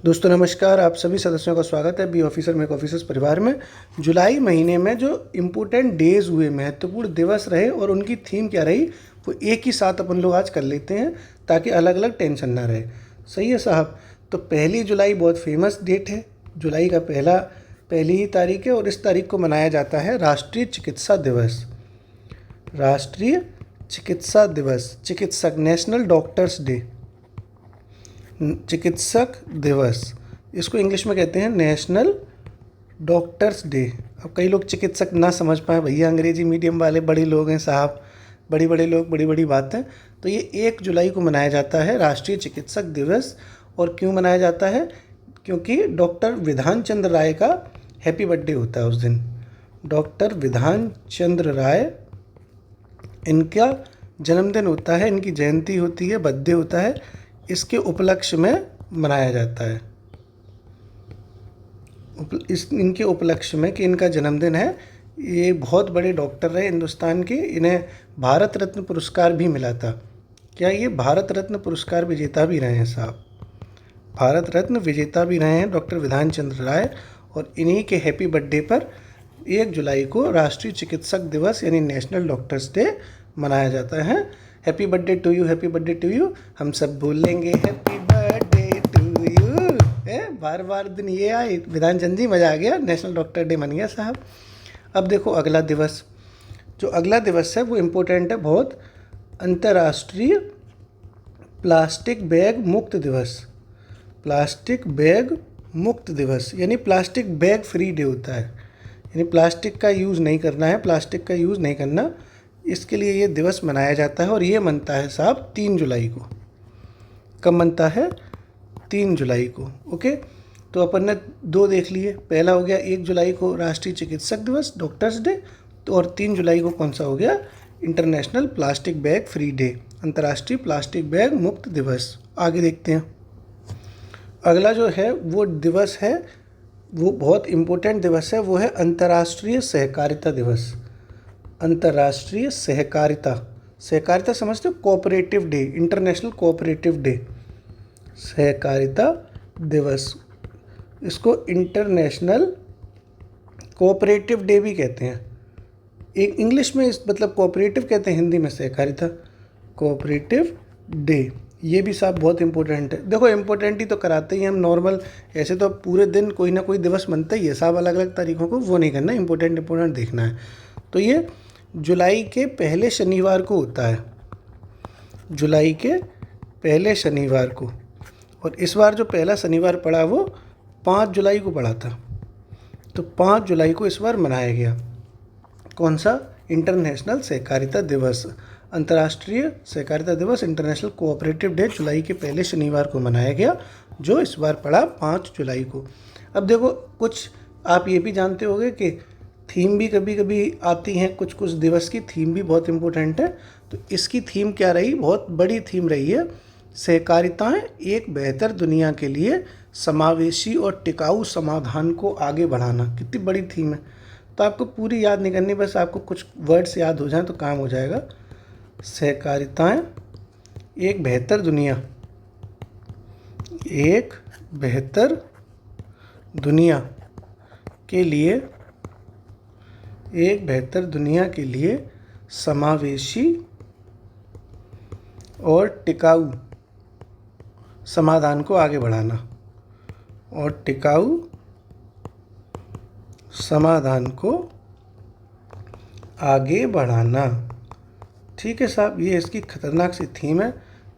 दोस्तों नमस्कार, आप सभी सदस्यों का स्वागत है बी ऑफिसर मेक ऑफिसर्स परिवार में। जुलाई महीने में जो इम्पोर्टेंट डेज़ हुए, महत्वपूर्ण दिवस रहे और उनकी थीम क्या रही, वो एक ही साथ अपन लोग आज कर लेते हैं ताकि अलग अलग टेंशन ना रहे। सही है साहब। तो 1 जुलाई बहुत फेमस डेट है। जुलाई का पहली ही तारीख है और इस तारीख को मनाया जाता है राष्ट्रीय चिकित्सा दिवस। राष्ट्रीय चिकित्सा दिवस, चिकित्सक, नेशनल डॉक्टर्स डे, चिकित्सक दिवस, इसको इंग्लिश में कहते हैं नेशनल डॉक्टर्स डे। अब कई लोग चिकित्सक ना समझ पाए, भैया अंग्रेजी मीडियम वाले बड़े लोग हैं साहब, बड़े लोग, बड़ी बड़ी बातें। तो ये 1 जुलाई को मनाया जाता है राष्ट्रीय चिकित्सक दिवस। और क्यों मनाया जाता है? क्योंकि डॉक्टर विधान चंद्र राय का हैप्पी बर्थडे होता है उस दिन। डॉक्टर विधान चंद्र राय, इनका जन्मदिन होता है, इनकी जयंती होती है, बर्थडे होता है। इसके उपलक्ष्य में मनाया जाता है। इनके उपलक्ष्य में कि इनका जन्मदिन है। ये बहुत बड़े डॉक्टर रहे हिंदुस्तान के, इन्हें भारत रत्न पुरस्कार भी मिला था। क्या ये भारत रत्न पुरस्कार विजेता भी रहे हैं साहब? भारत रत्न विजेता भी रहे हैं डॉक्टर विधान चंद्र राय। और इन्हीं के हैप्पी बर्थडे पर 1 जुलाई को राष्ट्रीय चिकित्सक दिवस यानी नेशनल डॉक्टर्स डे मनाया जाता है। Happy birthday to you, happy birthday to you. हम सब बोलेंगे हैप्पी बर्थडे टू यू। बार बार दिन ये आए, विधान चंद जी, मज़ा आ गया, नेशनल डॉक्टर डे बन गया साहब। अब देखो अगला दिवस, जो अगला दिवस है वो इम्पोर्टेंट है बहुत। अंतर्राष्ट्रीय प्लास्टिक बैग मुक्त दिवस। प्लास्टिक बैग मुक्त दिवस यानी प्लास्टिक बैग फ्री डे होता है। यानी प्लास्टिक का यूज़ नहीं करना है, प्लास्टिक का यूज़ नहीं करना, इसके लिए ये दिवस मनाया जाता है। और ये मनता है साहब 3 जुलाई को। कब मनता है? 3 जुलाई को। ओके, तो अपन ने 2 देख लिए। पहला हो गया 1 जुलाई को राष्ट्रीय चिकित्सक दिवस, डॉक्टर्स डे। तो और 3 जुलाई को कौन सा हो गया? International plastic bag free day, अंतर्राष्ट्रीय प्लास्टिक बैग मुक्त दिवस। आगे देखते हैं। अगला जो है वो दिवस है, वो बहुत इम्पोर्टेंट दिवस है, वो है अंतर्राष्ट्रीय सहकारिता दिवस। अंतर्राष्ट्रीय सहकारिता, सहकारिता समझते हो? Cooperative day, international cooperative day, सहकारिता दिवस। इसको इंटरनेशनल कोऑपरेटिव डे भी कहते हैं। एक इंग्लिश में इस मतलब कोऑपरेटिव कहते हैं, हिंदी में सहकारिता, कोऑपरेटिव डे। ये भी साहब बहुत इंपॉर्टेंट है। देखो इम्पोर्टेंट ही तो कराते ही हम नॉर्मल, ऐसे तो पूरे दिन कोई ना कोई दिवस बनता ही है साहब, अलग अलग तारीखों को, वो नहीं करना, इंपॉर्टेंट देखना है। तो ये जुलाई के पहले शनिवार को होता है, जुलाई के पहले शनिवार को। और इस बार जो पहला शनिवार पड़ा वो 5 जुलाई को पड़ा था। तो 5 जुलाई को इस बार मनाया गया। कौन सा? इंटरनेशनल सहकारिता दिवस, अंतर्राष्ट्रीय सहकारिता दिवस, इंटरनेशनल कोऑपरेटिव डे, जुलाई के पहले शनिवार को मनाया गया, जो इस बार पड़ा 5 जुलाई को। अब देखो कुछ आप ये भी जानते होंगे कि थीम भी कभी कभी आती हैं, कुछ कुछ दिवस की थीम भी बहुत इम्पोर्टेंट है। तो इसकी थीम क्या रही? बहुत बड़ी थीम रही है, सहकारिताएं एक बेहतर दुनिया के लिए समावेशी और टिकाऊ समाधान को आगे बढ़ाना। कितनी बड़ी थीम है। तो आपको पूरी याद नहीं करनी, बस आपको कुछ वर्ड्स याद हो जाएं तो काम हो जाएगा। सहकारिताएं एक बेहतर दुनिया, एक बेहतर दुनिया के लिए, एक बेहतर दुनिया के लिए समावेशी और टिकाऊ समाधान को आगे बढ़ाना, और टिकाऊ समाधान को आगे बढ़ाना। ठीक है साहब, ये इसकी खतरनाक सी थीम है।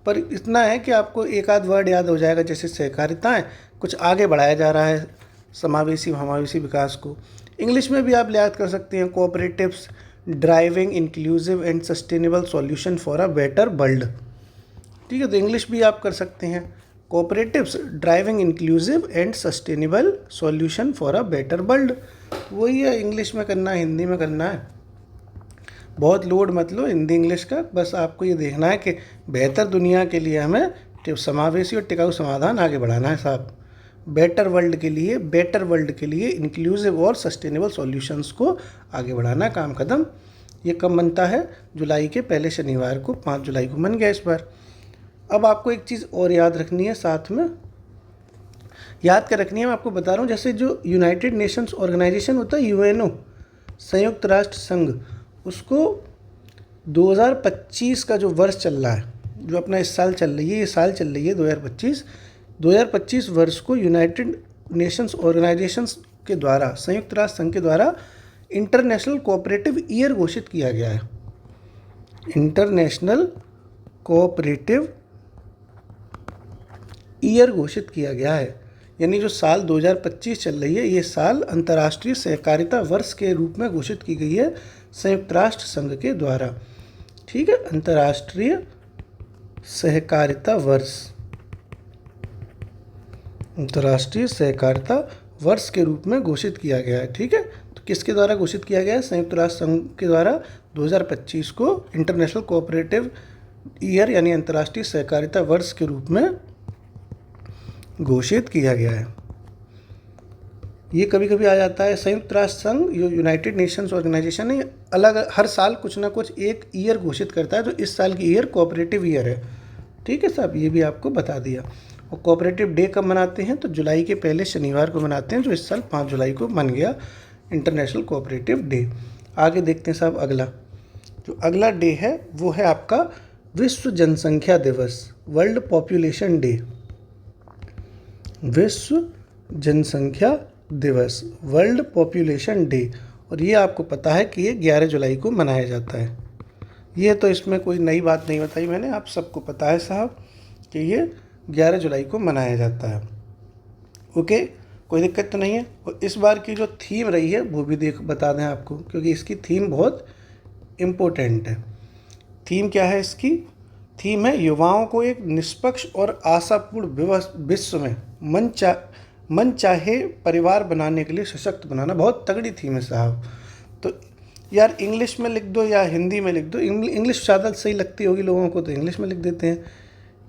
पर इतना है कि आपको एक आध वर्ड याद हो जाएगा, जैसे सहकारिताएं कुछ आगे बढ़ाया जा रहा है समावेशी समावेशी विकास को। इंग्लिश में भी आप याद कर सकते हैं, cooperatives driving inclusive and sustainable solution for a better world. ठीक है, तो इंग्लिश भी आप कर सकते हैं, cooperatives driving inclusive and sustainable solution for a better world. वही है, इंग्लिश में करना है, हिंदी में करना है। बहुत लोड मत लो हिंदी इंग्लिश का, बस आपको ये देखना है कि बेहतर दुनिया के लिए हमें समावेशी और टिकाऊ समाधान आगे बढ़ाना है साहब। बेटर वर्ल्ड के लिए, बेटर वर्ल्ड के लिए इंक्लूसिव और सस्टेनेबल सॉल्यूशंस को आगे बढ़ाना काम कदम। ये कब बनता है? जुलाई के पहले शनिवार को, 5 जुलाई को बन गया इस बार। अब आपको एक चीज़ और याद रखनी है साथ में, याद कर रखनी है, मैं आपको बता रहा हूँ। जैसे जो यूनाइटेड नेशंस ऑर्गेनाइजेशन होता है, यूएनओ, संयुक्त राष्ट्र संघ, उसको 2025 का जो वर्ष चल रहा है, जो अपना इस साल चल रही है, ये साल चल रही है 2025 वर्ष को यूनाइटेड नेशंस ऑर्गेनाइजेशंस के द्वारा, संयुक्त राष्ट्र संघ के द्वारा इंटरनेशनल कोऑपरेटिव ईयर घोषित किया गया है। इंटरनेशनल कोऑपरेटिव ईयर घोषित किया गया है, यानी जो साल 2025 चल रही है, ये साल अंतर्राष्ट्रीय सहकारिता वर्ष के रूप में घोषित की गई है संयुक्त राष्ट्र संघ के द्वारा। ठीक है, अंतर्राष्ट्रीय सहकारिता वर्ष, अंतर्राष्ट्रीय सहकारिता वर्ष के रूप में घोषित किया गया है। ठीक है, तो किसके द्वारा घोषित किया गया है? संयुक्त राष्ट्र संघ के द्वारा 2025 को इंटरनेशनल कोऑपरेटिव ईयर यानी अंतर्राष्ट्रीय सहकारिता वर्ष के रूप में घोषित किया गया है। ये कभी कभी आ जाता है संयुक्त राष्ट्र संघ, जो यूनाइटेड नेशंस ऑर्गेनाइजेशन है, अलग हर साल कुछ ना कुछ एक ईयर घोषित करता है, तो इस साल की ईयर कोऑपरेटिव ईयर है। ठीक है साहब, ये भी आपको बता दिया। और कोऑपरेटिव डे कब मनाते हैं? तो जुलाई के पहले शनिवार को मनाते हैं, जो इस साल 5 जुलाई को मन गया इंटरनेशनल कोऑपरेटिव डे। आगे देखते हैं साहब अगला, जो अगला डे है वो है आपका विश्व जनसंख्या दिवस, वर्ल्ड पॉपुलेशन डे। विश्व जनसंख्या दिवस, वर्ल्ड पॉपुलेशन डे, और ये आपको पता है कि ये 11 जुलाई को मनाया जाता है। ये तो इसमें कोई नई बात नहीं बताई मैंने, आप सबको पता है साहब कि ये 11 जुलाई को मनाया जाता है। ओके, कोई दिक्कत तो नहीं है। और इस बार की जो थीम रही है वो भी बता दें आपको, क्योंकि इसकी थीम बहुत इम्पोर्टेंट है। थीम क्या है इसकी? थीम है युवाओं को एक निष्पक्ष और आशापूर्ण विश्व में मन चाहे परिवार बनाने के लिए सशक्त बनाना। बहुत तगड़ी थीम है साहब। तो यार इंग्लिश में लिख दो या हिंदी में लिख दो, इंग्लिश ज़्यादा सही लगती होगी लोगों को, तो इंग्लिश में लिख देते हैं।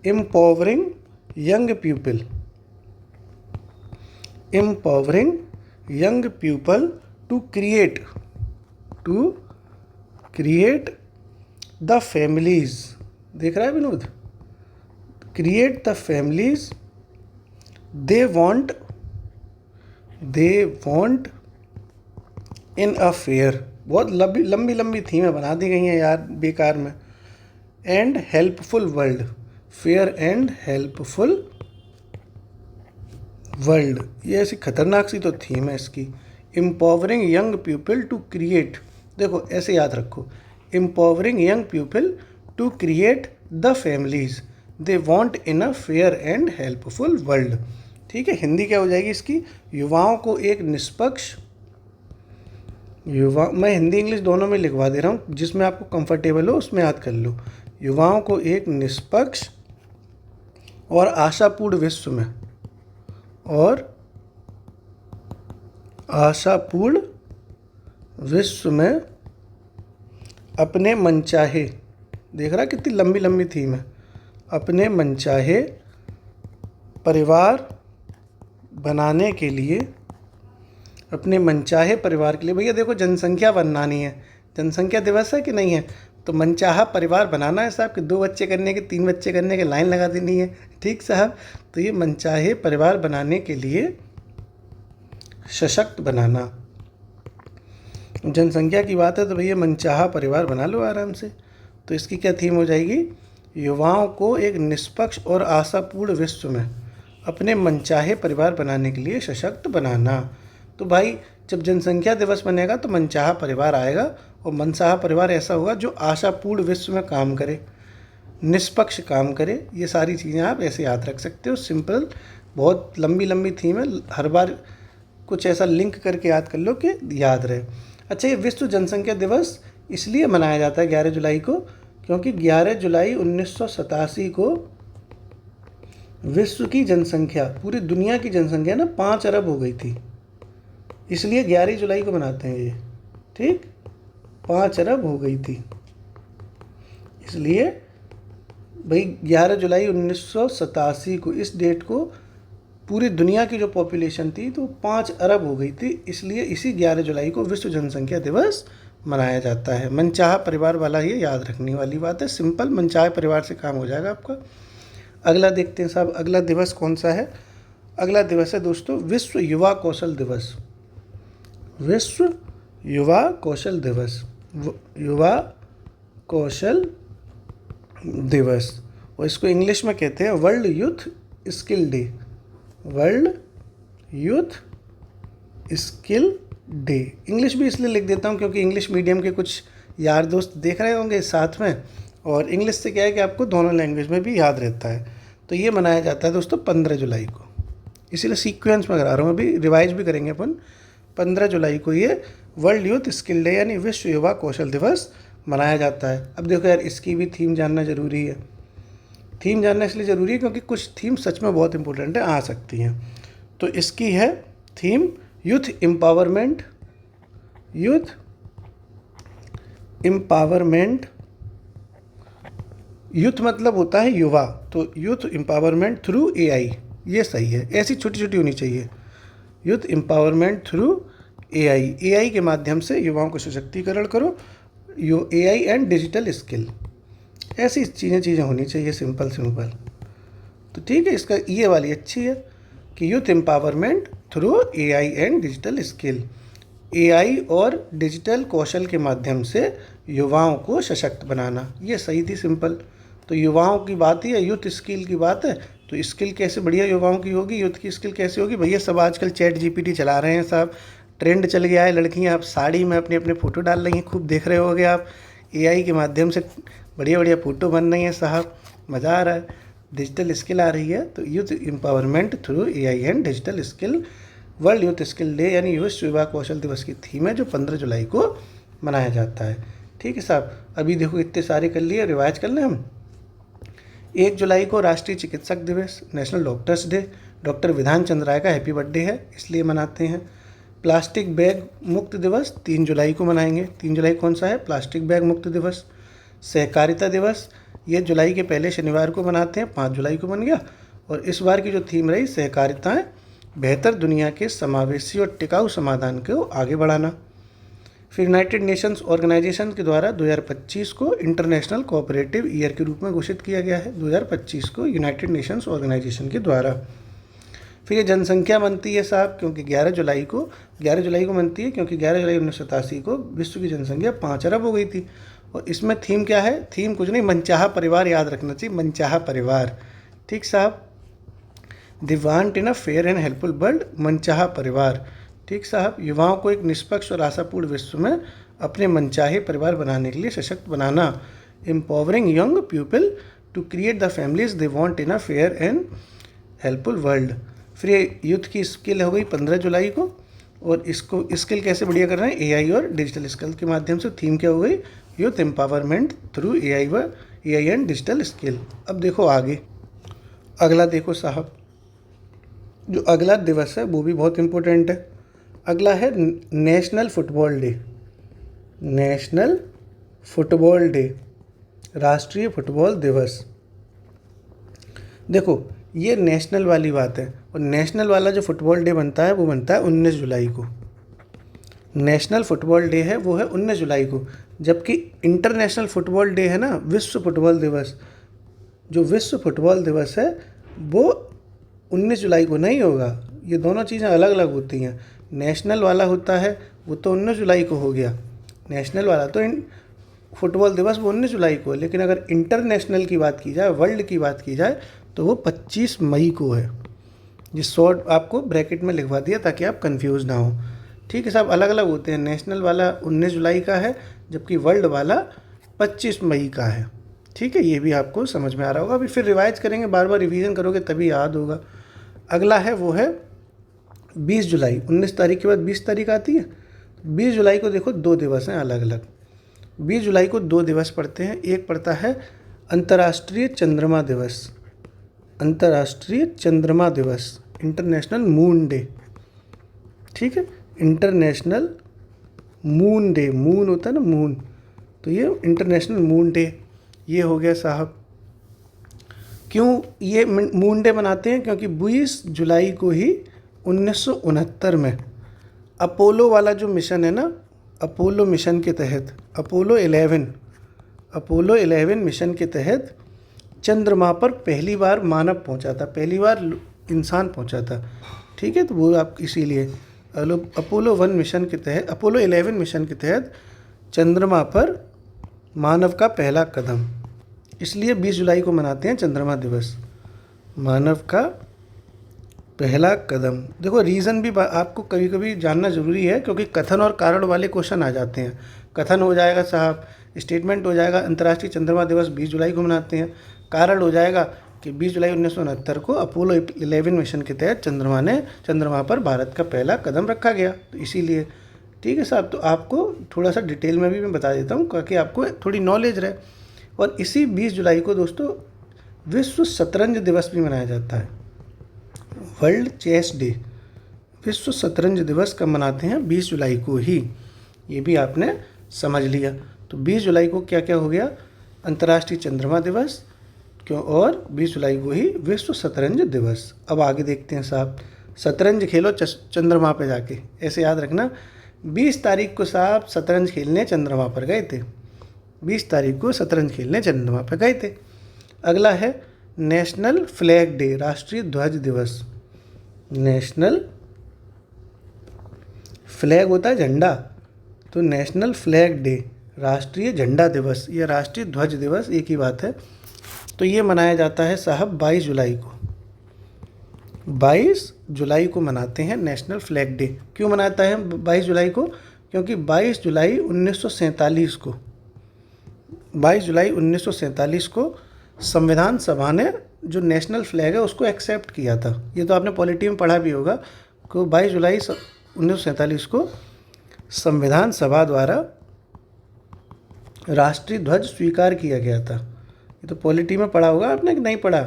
Empowering young people, empowering young people to create the families. देख रहा है Vinod? Create the families they want in a fair. बहुत लंबी लंबी थीमें बना दी गई हैं यार बेकार में। And helpful world, fair and helpful world, ये ऐसी खतरनाक सी तो थीम है इसकी। Empowering young people to create, देखो ऐसे याद रखो, empowering young people to create the families they want in a fair and helpful world. ठीक है, हिंदी क्या हो जाएगी इसकी? युवाओं को एक निष्पक्ष, मैं हिंदी इंग्लिश दोनों में लिखवा दे रहा हूँ, जिसमें आपको कंफर्टेबल हो उसमें याद कर लो। युवाओं को एक निष्पक्ष और आशापूर्ण विश्व में, और आशापूर्ण विश्व में अपने मनचाहे, देख रहा कितनी लंबी लंबी थीम है, अपने मनचाहे परिवार बनाने के लिए, अपने मनचाहे परिवार के लिए। भैया देखो जनसंख्या बनानी है, जनसंख्या दिवस है कि नहीं है, तो मनचाहा परिवार बनाना है साहब, कि 2 बच्चे करने के, 3 बच्चे करने के, लाइन लगा देनी है। ठीक साहब, तो ये मनचाहे परिवार बनाने के लिए सशक्त बनाना, जनसंख्या की बात है तो भैया मनचाहा परिवार बना लो आराम से। तो इसकी क्या थीम हो जाएगी? युवाओं को एक निष्पक्ष और आशापूर्ण विश्व में अपने मनचाहे परिवार बनाने के लिए सशक्त बनाना। तो भाई जब जनसंख्या दिवस बनेगा तो मनचाहा परिवार आएगा, और मनचाहा परिवार ऐसा होगा जो आशापूर्ण विश्व में काम करे, निष्पक्ष काम करे। ये सारी चीज़ें आप ऐसे याद रख सकते हो, सिंपल, बहुत लंबी लंबी थीम है, हर बार कुछ ऐसा लिंक करके याद कर लो कि याद रहे। अच्छा, ये विश्व जनसंख्या दिवस इसलिए मनाया जाता है 11 जुलाई को, क्योंकि 11 जुलाई 1987 को विश्व की जनसंख्या, पूरी दुनिया की जनसंख्या ना 5 अरब हो गई थी, इसलिए 11 जुलाई को मनाते हैं ये। ठीक, 5 अरब हो गई थी, इसलिए भाई 11 जुलाई 1987 को, इस डेट को पूरी दुनिया की जो पॉपुलेशन थी तो 5 अरब हो गई थी, इसलिए इसी 11 जुलाई को विश्व जनसंख्या दिवस मनाया जाता है। मनचाहा परिवार वाला ये याद रखने वाली बात है, सिंपल, मनचाहे परिवार से काम हो जाएगा आपका। अगला देखते हैं साहब, अगला दिवस कौन सा है? अगला दिवस है दोस्तों विश्व युवा कौशल दिवस। विश्व युवा कौशल दिवस, युवा कौशल दिवस, और इसको इंग्लिश में कहते हैं world youth skill day. World youth skill day. English भी इसलिए लिख देता हूँ क्योंकि इंग्लिश मीडियम के कुछ यार दोस्त देख रहे होंगे साथ में, और इंग्लिश से क्या है कि आपको दोनों लैंग्वेज में भी याद रहता है। तो ये मनाया जाता है दोस्तों 15 जुलाई को, इसीलिए सीक्वेंस में करा रहा हूँ, अभी रिवाइज भी करेंगे अपन। 15 जुलाई को ये वर्ल्ड यूथ स्किल डे यानी विश्व युवा कौशल दिवस मनाया जाता है। अब देखो यार, इसकी भी थीम जानना ज़रूरी है। थीम जानना इसलिए ज़रूरी है क्योंकि कुछ थीम सच में बहुत इंपॉर्टेंट है, आ सकती हैं। तो इसकी है theme youth empowerment. Youth empowerment, youth मतलब होता है युवा, तो यूथ एम्पावरमेंट थ्रू एआई, ये सही है, ऐसी छोटी छोटी होनी चाहिए। Youth empowerment through AI, AI के माध्यम से युवाओं को सशक्तिकरण करो, एआई एंड डिजिटल स्किल, ऐसी चीज़ें होनी चाहिए, सिंपल। तो ठीक है, इसका ये वाली अच्छी है कि youth empowerment through AI and digital skill, AI और डिजिटल कौशल के माध्यम से युवाओं को सशक्त बनाना, ये सही थी, सिंपल। तो युवाओं की बात ही है, यूथ स्किल की बात है, तो स्किल कैसे बढ़िया युवाओं की होगी, यूथ की स्किल कैसे होगी भैया। सब आजकल चैट जीपीटी चला रहे हैं साहब, ट्रेंड चल गया है, लड़कियां आप साड़ी में अपने अपने फ़ोटो डाल रही हैं, खूब देख रहे होगे आप, एआई के माध्यम से बढ़िया बढ़िया फ़ोटो बन रही हैं साहब, मज़ा आ रहा है, डिजिटल स्किल आ रही है। तो youth empowerment through AI and digital skill, world youth skill day यानी विश्व युवा कौशल दिवस की थीम है, जो 15 जुलाई को मनाया जाता है। ठीक है साहब, अभी देखो इतने सारे कर लिए, रिवाइज कर लें हम। 1 जुलाई को राष्ट्रीय चिकित्सक दिवस, national doctors day, doctor Bidhan Chandra राय का हैप्पी बर्थडे है इसलिए मनाते हैं। प्लास्टिक बैग मुक्त दिवस 3 जुलाई को मनाएंगे। 3 जुलाई कौन सा है, प्लास्टिक बैग मुक्त दिवस। सहकारिता दिवस, ये जुलाई के पहले शनिवार को मनाते हैं, 5 जुलाई को बन गया। और इस बार की जो थीम रही सहकारिताएँ, बेहतर दुनिया के समावेशी और टिकाऊ समाधान को आगे बढ़ाना। फिर यूनाइटेड नेशंस ऑर्गेनाइजेशन के द्वारा 2025 को इंटरनेशनल कोऑपरेटिव ईयर के रूप में घोषित किया गया है, 2025 को यूनाइटेड नेशंस ऑर्गेनाइजेशन के द्वारा। फिर ये जनसंख्या बनती है साहब, क्योंकि 11 जुलाई को बनती है, क्योंकि 11 जुलाई 1987 को विश्व की जनसंख्या 5 अरब हो गई थी। और इसमें थीम क्या है, थीम कुछ नहीं, मनचाहा परिवार याद रखना चाहिए, मनचाहा परिवार। ठीक साहब, the want in a fair and helpful world, मनचाहा परिवार। ठीक साहब, युवाओं को एक निष्पक्ष और आशापूर्ण विश्व में अपने मनचाहे परिवार बनाने के लिए सशक्त बनाना, empowering young people to create the families they want in a fair and helpful world. फिर ये यूथ की स्किल हो गई 15 जुलाई को, और इसको स्किल कैसे बढ़िया कर रहे हैं, एआई और डिजिटल स्किल के माध्यम से। थीम क्या हो गई, youth empowerment through AI and digital skill. अब देखो आगे, अगला देखो साहब, जो अगला दिवस है वो भी बहुत इम्पोर्टेंट है। अगला है national football day. National football day, राष्ट्रीय फुटबॉल दिवस। देखो ये नेशनल वाली बात है, और नेशनल वाला जो फुटबॉल डे बनता है वो बनता है 19 जुलाई को। नेशनल फुटबॉल डे है वो है 19 जुलाई को, जबकि इंटरनेशनल फुटबॉल डे है ना, विश्व फुटबॉल दिवस, जो विश्व फुटबॉल दिवस है वो 19 जुलाई को नहीं होगा। ये दोनों चीज़ें अलग अलग होती हैं। नेशनल वाला होता है वो तो 19 जुलाई को हो गया, नेशनल वाला तो फुटबॉल दिवस वो 19 जुलाई को है, लेकिन अगर इंटरनेशनल की बात की जाए, वर्ल्ड की बात की जाए, तो वो 25 मई को है। ये शॉर्ट आपको ब्रैकेट में लिखवा दिया ताकि आप कंफ्यूज ना हो। ठीक है साहब, अलग अलग होते हैं, नेशनल वाला 19 जुलाई का है, जबकि वर्ल्ड वाला 25 मई का है। ठीक है, ये भी आपको समझ में आ रहा होगा। अभी फिर रिवाइज करेंगे, बार बार रिवीजन करोगे तभी याद होगा। अगला है वो है 20 जुलाई, 19 तारीख के बाद 20 तारीख आती है। 20 जुलाई को देखो 2 दिवस हैं अलग अलग। 20 जुलाई को 2 दिवस पड़ते हैं, एक पड़ता है अंतर्राष्ट्रीय चंद्रमा दिवस, अंतर्राष्ट्रीय चंद्रमा दिवस, इंटरनेशनल मून डे। ठीक है, इंटरनेशनल मून डे, मून होता है ना मून, तो ये इंटरनेशनल मून डे ये हो गया साहब। क्यों ये मून डे मनाते हैं, क्योंकि 20 जुलाई को ही 1969 में अपोलो वाला जो मिशन है ना, अपोलो मिशन के तहत, अपोलो 11 मिशन के तहत चंद्रमा पर पहली बार मानव पहुंचा था। पहली बार इंसान पहुंचा था। ठीक है, तो वो आप इसीलिए अपोलो 1 मिशन के तहत, अपोलो 11 मिशन के तहत चंद्रमा पर मानव का पहला कदम, इसलिए 20 जुलाई को मनाते हैं चंद्रमा दिवस, मानव का पहला कदम। देखो रीज़न भी आपको कभी कभी जानना ज़रूरी है, क्योंकि कथन और कारण वाले क्वेश्चन आ जाते हैं। कथन हो जाएगा साहब, स्टेटमेंट हो जाएगा अंतर्राष्ट्रीय चंद्रमा दिवस 20 जुलाई को मनाते हैं। कारण हो जाएगा कि 20 जुलाई 1969 को अपोलो 11 मिशन के तहत चंद्रमा पर भारत का पहला कदम रखा गया, तो इसीलिए। ठीक है साहब, तो आपको थोड़ा सा डिटेल में भी मैं बता देता हूँ ताकि आपको थोड़ी नॉलेज रहे। और इसी 20 जुलाई को दोस्तों विश्व शतरंज दिवस भी मनाया जाता है, वर्ल्ड चेस डे। विश्व शतरंज दिवस कब मनाते हैं? 20 जुलाई को ही। ये भी आपने समझ लिया। तो 20 जुलाई को क्या क्या हो गया? अंतर्राष्ट्रीय चंद्रमा दिवस क्यों, और 20 जुलाई को ही विश्व शतरंज दिवस। अब आगे देखते हैं साहब, शतरंज खेलो चंद्रमा पे जाके, ऐसे याद रखना। 20 तारीख को साहब शतरंज खेलने चंद्रमा पर गए थे, 20 तारीख को शतरंज खेलने चंद्रमा पर गए थे। अगला है नेशनल फ्लैग डे, राष्ट्रीय ध्वज दिवस। नेशनल फ्लैग होता है झंडा, तो नेशनल फ्लैग डे, राष्ट्रीय झंडा दिवस या राष्ट्रीय ध्वज दिवस एक ही बात है। तो ये मनाया जाता है साहब 22 जुलाई को। 22 जुलाई को मनाते हैं नेशनल फ्लैग डे। क्यों मनाता है 22 जुलाई को? क्योंकि 22 जुलाई 1947 को, 22 जुलाई 1947 को संविधान सभा ने जो नेशनल फ्लैग है उसको एक्सेप्ट किया था। ये तो आपने पॉलिटी में पढ़ा भी होगा कि 22 जुलाई 1947 को संविधान सभा द्वारा राष्ट्रीय ध्वज स्वीकार किया गया था। ये तो पॉलिटी में पढ़ा होगा आपने कि नहीं पढ़ा?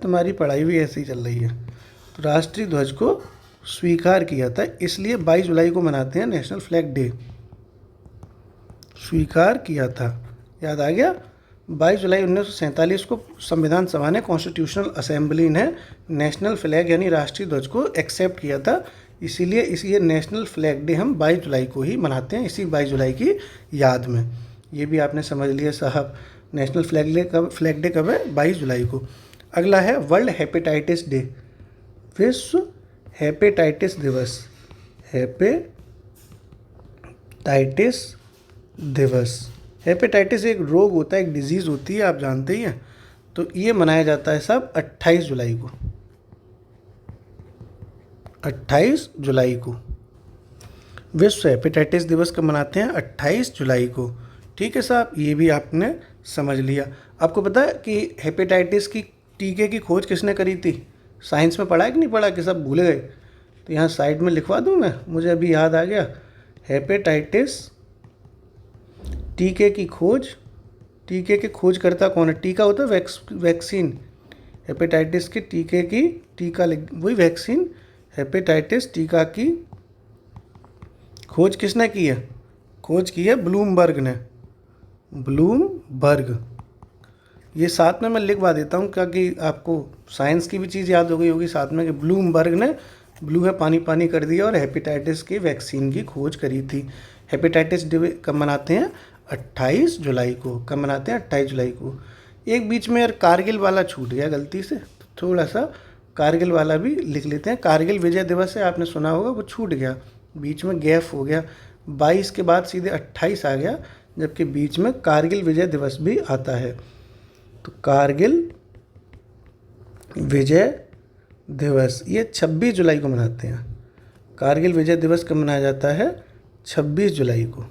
तुम्हारी पढ़ाई भी ऐसी ही चल रही है। तो राष्ट्रीय ध्वज को स्वीकार किया था, इसलिए 22 जुलाई को मनाते हैं नेशनल फ्लैग डे। स्वीकार किया था, याद आ गया। 22 जुलाई 1947 को संविधान सभा ने, कॉन्स्टिट्यूशनल असेंबली ने नेशनल फ्लैग यानी राष्ट्रीय ध्वज को एक्सेप्ट किया था, इसीलिए नेशनल फ्लैग डे हम 22 जुलाई को ही मनाते हैं, इसी 22 जुलाई की याद में। ये भी आपने समझ लिया साहब। नेशनल फ्लैग डे कब है? 22 जुलाई को। अगला है वर्ल्ड हेपेटाइटिस डे, विश्व हेपेटाइटिस दिवस। हेपेटाइटिस दिवस, हेपेटाइटिस एक रोग होता है, एक डिजीज़ होती है, आप जानते ही हैं। तो ये मनाया जाता है साहब 28 जुलाई को। 28 जुलाई को विश्व हेपेटाइटिस दिवस कब मनाते हैं? 28 जुलाई को। ठीक है साहब, ये भी आपने समझ लिया। आपको पता है कि हेपेटाइटिस की टीके की खोज किसने करी थी? साइंस में पढ़ा है कि नहीं पढ़ा, कि सब भूल गए? तो यहाँ साइड में लिखवा दूँ मैं, मुझे अभी याद आ गया। हेपेटाइटिस टीके की खोज, टीके के खोजकर्ता कौन है? टीका होता है वैक्सीन, हेपेटाइटिस के टीके की, टीका वही वैक्सीन, हेपेटाइटिस टीका की खोज किसने की है? खोज की है ब्लूमबर्ग ने, ब्लूमबर्ग। ये साथ में मैं लिखवा देता हूँ क्योंकि आपको साइंस की भी चीज़ याद हो गई होगी साथ में, कि ब्लूमबर्ग ने, ब्लू है पानी पानी कर दिया, और हेपेटाइटिस की वैक्सीन की खोज करी थी। हेपेटाइटिस डे कब मनाते हैं? 28 जुलाई को। कब मनाते हैं? 28 जुलाई को। एक बीच में यार कारगिल वाला छूट गया गलती से, थोड़ा सा कारगिल वाला भी लिख लेते हैं। कारगिल विजय दिवस है, आपने सुना होगा, वो छूट गया, बीच में गैप हो गया। 22 के बाद सीधे 28 आ गया, जबकि बीच में कारगिल विजय दिवस भी आता है। तो कारगिल विजय दिवस ये 26 जुलाई को मनाते हैं। कारगिल विजय दिवस कब मनाया जाता है? 26 जुलाई को।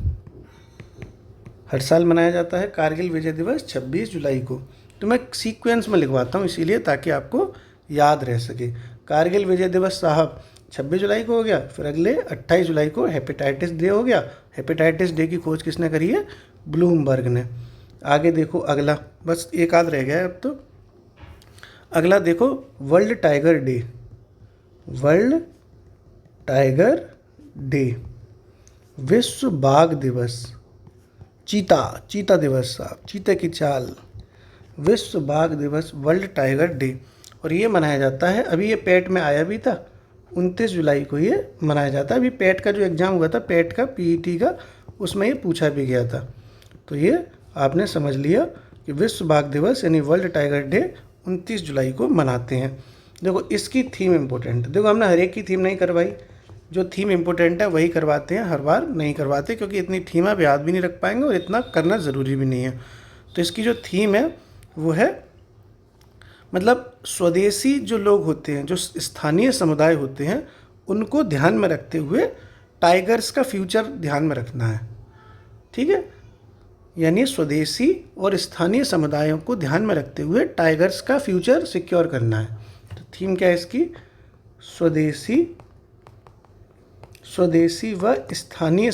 हर साल मनाया जाता है कारगिल विजय दिवस 26 जुलाई को। तो मैं सीक्वेंस में लिखवाता हूँ इसीलिए, ताकि आपको याद रह सके। कारगिल विजय दिवस साहब 26 जुलाई को हो गया, फिर अगले 28 जुलाई को हेपेटाइटिस डे हो गया। हेपेटाइटिस डे की खोज किसने करी है? ब्लूमबर्ग ने। आगे देखो अगला, बस एक आध रह गया है अब तो। अगला देखो world tiger day, world tiger day, विश्व बाघ दिवस, चीता दिवस साहब, चीते की चाल, विश्व बाघ दिवस, वर्ल्ड टाइगर डे। और ये मनाया जाता है, अभी ये पेट में आया भी था, 29 जुलाई को ये मनाया जाता है। अभी पेट का जो एग्ज़ाम हुआ था, पेट का पीईटी का, उसमें ये पूछा भी गया था। तो ये आपने समझ लिया कि विश्व बाघ दिवस यानी वर्ल्ड टाइगर डे 29 जुलाई को मनाते हैं। देखो इसकी थीम इम्पोर्टेंट, देखो हमने हर एक की थीम नहीं करवाई, जो थीम इम्पोर्टेंट है वही करवाते हैं, हर बार नहीं करवाते क्योंकि इतनी थीम आप याद भी नहीं रख पाएंगे और इतना करना ज़रूरी भी नहीं है। तो इसकी जो थीम है वो है, मतलब स्वदेशी जो लोग होते हैं, जो स्थानीय समुदाय होते हैं, उनको ध्यान में रखते हुए टाइगर्स का फ्यूचर ध्यान में रखना है। ठीक है, यानी स्वदेशी और स्थानीय समुदायों को ध्यान में रखते हुए टाइगर्स का फ्यूचर सिक्योर करना है। तो थीम क्या है इसकी? स्वदेशी स्वदेशी व स्थानीय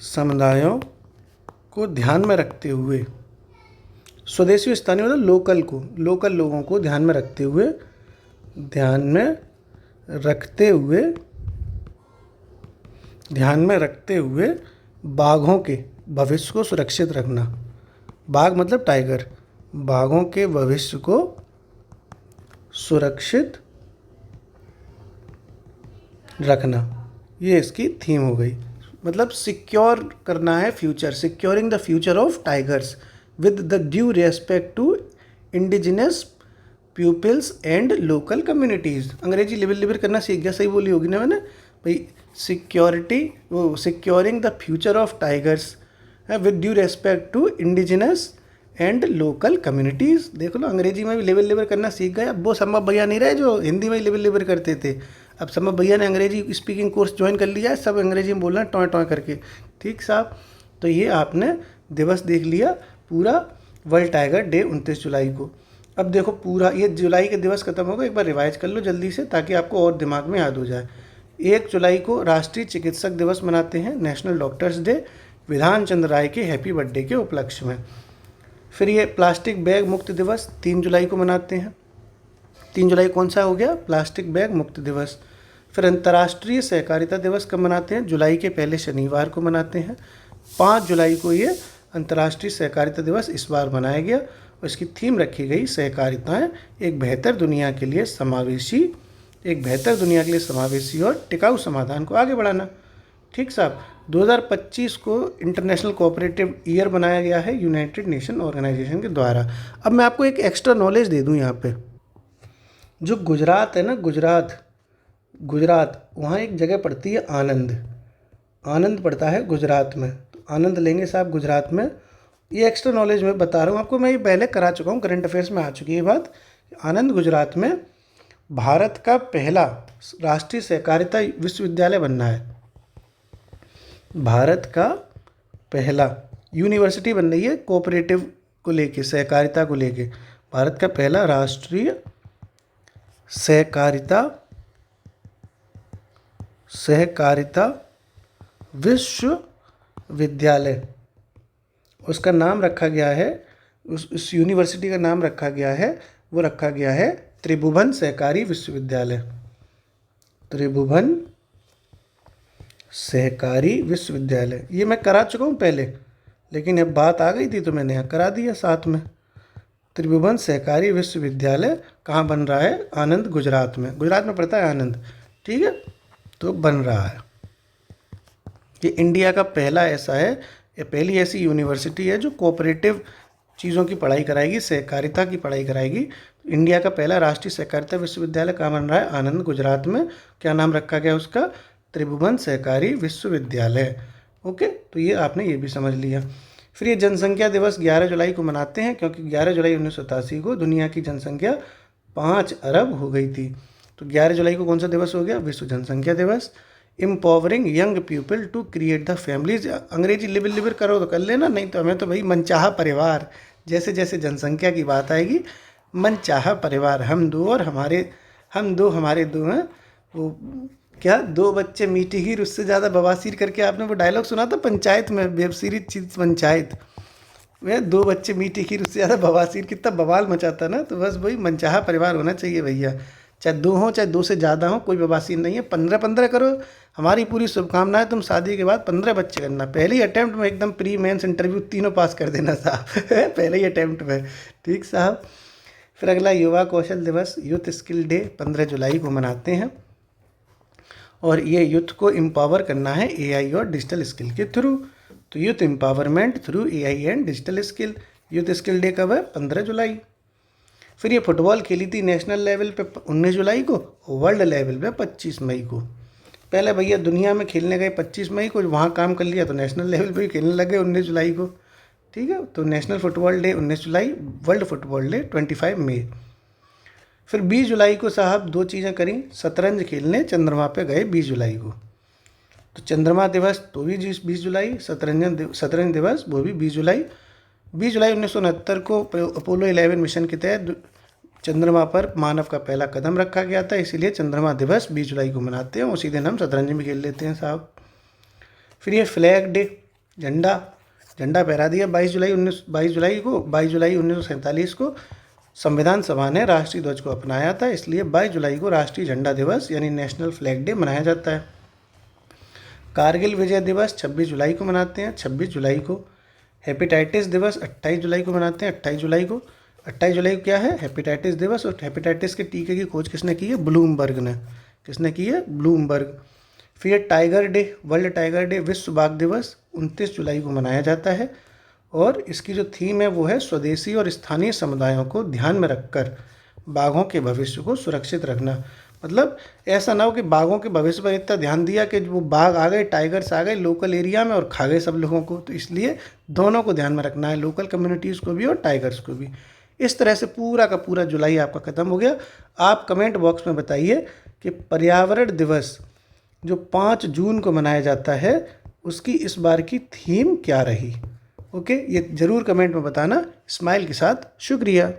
समुदायों को ध्यान में रखते हुए, स्वदेशी स्थानीय मतलब लोकल लोगों को ध्यान में रखते हुए बाघों के भविष्य को सुरक्षित रखना। बाघ मतलब टाइगर, बाघों के भविष्य को सुरक्षित रखना, ये इसकी थीम हो गई। मतलब सिक्योर करना है future, securing the future of tigers with the due respect to indigenous peoples and local communities. अंग्रेजी लिबर करना सीख गया, सही बोली होगी ना मैंने भाई। Securing the future of tigers with due respect to indigenous and local communities. देखो ना, अंग्रेजी में भी लेवल करना सीख गए। अब वो संभव भैया नहीं रहे जो हिंदी में लेवल करते थे। अब संभव भैया ने अंग्रेजी स्पीकिंग कोर्स ज्वाइन कर लिया है, सब अंग्रेजी में बोलना टॉय टॉय करके। ठीक साहब, तो ये आपने दिवस देख लिया पूरा, वर्ल्ड टाइगर डे 29 जुलाई को। अब देखो पूरा ये जुलाई के दिवस खत्म होगा, एक बार रिवाइज कर लो जल्दी से ताकि आपको और दिमाग में याद हो जाए। 1 जुलाई को राष्ट्रीय चिकित्सक दिवस मनाते हैं, national doctors day, Bidhan Chandra राय के हैप्पी बर्थडे के उपलक्ष्य में। फिर ये प्लास्टिक बैग मुक्त दिवस 3 जुलाई को मनाते हैं। 3 जुलाई कौन सा हो गया? प्लास्टिक बैग मुक्त दिवस। फिर अंतर्राष्ट्रीय सहकारिता दिवस कब मनाते हैं? जुलाई के पहले शनिवार को मनाते हैं। 5 जुलाई को ये अंतर्राष्ट्रीय सहकारिता दिवस इस बार मनाया गया और इसकी थीम रखी गई सहकारिताएं एक बेहतर दुनिया के लिए समावेशी और टिकाऊ समाधान को आगे बढ़ाना। ठीक साहब, 2025 को इंटरनेशनल कोऑपरेटिव ईयर बनाया गया है यूनाइटेड नेशन ऑर्गेनाइजेशन के द्वारा। अब मैं आपको एक एक्स्ट्रा नॉलेज दे दूं यहाँ पे, जो गुजरात है ना, गुजरात वहाँ एक जगह पड़ती है आनंद पड़ता है गुजरात में। तो आनंद लेंगे साहब गुजरात में। ये एक्स्ट्रा नॉलेज मैं बता रहा हूँ आपको, मैं ये पहले करा चुका हूँ, करंट अफेयर्स में आ चुकी है ये बात। आनंद गुजरात में भारत का पहला राष्ट्रीय सहकारिता विश्वविद्यालय बनना है। भारत का पहला यूनिवर्सिटी बन रही है कोऑपरेटिव को लेके, सहकारिता को लेके। भारत का पहला राष्ट्रीय सहकारिता विश्वविद्यालय, उसका नाम रखा गया है, उस यूनिवर्सिटी का नाम रखा गया है, वो रखा गया है त्रिभुवन सहकारी विश्वविद्यालय। त्रिभुवन सहकारी विश्वविद्यालय, ये मैं करा चुका हूँ पहले, लेकिन अब बात आ गई थी तो मैंने यहाँ करा दिया साथ में। त्रिभुवन सहकारी विश्वविद्यालय कहाँ बन रहा है? आनंद गुजरात में पड़ता है आनंद। ठीक है, तो बन रहा है। ये इंडिया का पहला ऐसा है, ये पहली ऐसी यूनिवर्सिटी है जो कोऑपरेटिव चीज़ों की पढ़ाई कराएगी, सहकारिता की पढ़ाई कराएगी। इंडिया का पहला राष्ट्रीय सहकारिता विश्वविद्यालय कहाँ बन रहा है? आनंद गुजरात में। क्या नाम रखा गया उसका? त्रिभुवन सहकारी विश्वविद्यालय। ओके, तो ये आपने ये भी समझ लिया। फिर ये जनसंख्या दिवस 11 जुलाई को मनाते हैं क्योंकि 11 जुलाई 1987 को दुनिया की जनसंख्या 5 अरब हो गई थी। तो 11 जुलाई को कौन सा दिवस हो गया? विश्व जनसंख्या दिवस। Empowering young people to create the families, अंग्रेजी लिबर करो तो कर लेना, नहीं तो हमें तो भाई मनचाहा परिवार, जैसे जैसे जनसंख्या की बात आएगी मनचाहा परिवार, हम दो हमारे दो हैं। वो क्या, 2 बच्चे मीठी हीर उससे ज़्यादा बवासीर करके आपने वो डायलॉग सुना था पंचायत में, वेब सीरीज चीज पंचायत में, 2 बच्चे मीठी हीर उससे ज़्यादा बवासीर, कितना बवाल मचाता ना। तो बस वही मनचाहा परिवार होना चाहिए भैया, चाहे 2 हो चाहे 2 से ज़्यादा हो, कोई बवासीर नहीं है। 15 करो, हमारी पूरी शुभकामनाएं। तुम शादी के बाद 15 बच्चे करना, पहले ही अटैम्प्ट में एकदम प्री मेंस इंटरव्यू तीनों पास कर देना साहब पहले ही अटैम्प्ट में। ठीक साहब। फिर अगला युवा कौशल दिवस, यूथ स्किल डे 15 जुलाई को मनाते हैं और ये यूथ को एम्पावर करना है एआई और डिजिटल स्किल के थ्रू। तो youth empowerment through AI and digital skill, youth skill day कब है? 15 जुलाई। फिर ये फुटबॉल खेली थी नेशनल लेवल पे 19 जुलाई को, वर्ल्ड लेवल पे 25 मई को। पहले भैया दुनिया में खेलने गए 25 मई को, वहाँ काम कर लिया तो नेशनल लेवल पे ही खेलने लगे 19 जुलाई को। ठीक है, तो नेशनल फुटबॉल डे 19 जुलाई, वर्ल्ड फुटबॉल डे 25 मई। फिर 20 जुलाई को साहब दो चीज़ें करी, शतरंज खेलने चंद्रमा पे गए 20 जुलाई को। तो चंद्रमा दिवस तो भी 20 जुलाई, शतरंज दिवस वो भी 20 जुलाई। 20 जुलाई 1969 को अपोलो 11 मिशन के तहत चंद्रमा पर मानव का पहला कदम रखा गया था, इसीलिए चंद्रमा दिवस 20 जुलाई को मनाते हैं। उसी दिन हम शतरंज भी खेल लेते हैं साहब। फिर ये फ्लैग डे, झंडा फहरा दिया 22 जुलाई 1947 को संविधान सभा ने राष्ट्रीय ध्वज को अपनाया था, इसलिए 22 जुलाई को राष्ट्रीय झंडा दिवस यानी नेशनल फ्लैग डे मनाया जाता है। कारगिल विजय दिवस 26 जुलाई को मनाते हैं, 26 जुलाई को। हेपेटाइटिस दिवस 28 जुलाई को मनाते हैं, 28 जुलाई को। 28 जुलाई को क्या है? हेपेटाइटिस दिवस। और हेपेटाइटिस के टीके की खोज किसने की है? ब्लूमबर्ग ने। किसने की है? ब्लूमबर्ग। फिर tiger day, world tiger day, विश्व बाघ दिवस 29 जुलाई को मनाया जाता है। और इसकी जो थीम है वो है स्वदेशी और स्थानीय समुदायों को ध्यान में रखकर बाघों के भविष्य को सुरक्षित रखना। मतलब ऐसा ना हो कि बाघों के भविष्य पर इतना ध्यान दिया कि वो बाघ आ गए, टाइगर्स आ गए लोकल एरिया में और खा गए सब लोगों को। तो इसलिए दोनों को ध्यान में रखना है, लोकल कम्युनिटीज़ को भी और टाइगर्स को भी। इस तरह से पूरा का पूरा जुलाई आपका ख़त्म हो गया। आप कमेंट बॉक्स में बताइए कि पर्यावरण दिवस जो 5 जून को मनाया जाता है उसकी इस बार की थीम क्या रही। ओके, ये ज़रूर कमेंट में बताना। स्माइल के साथ शुक्रिया।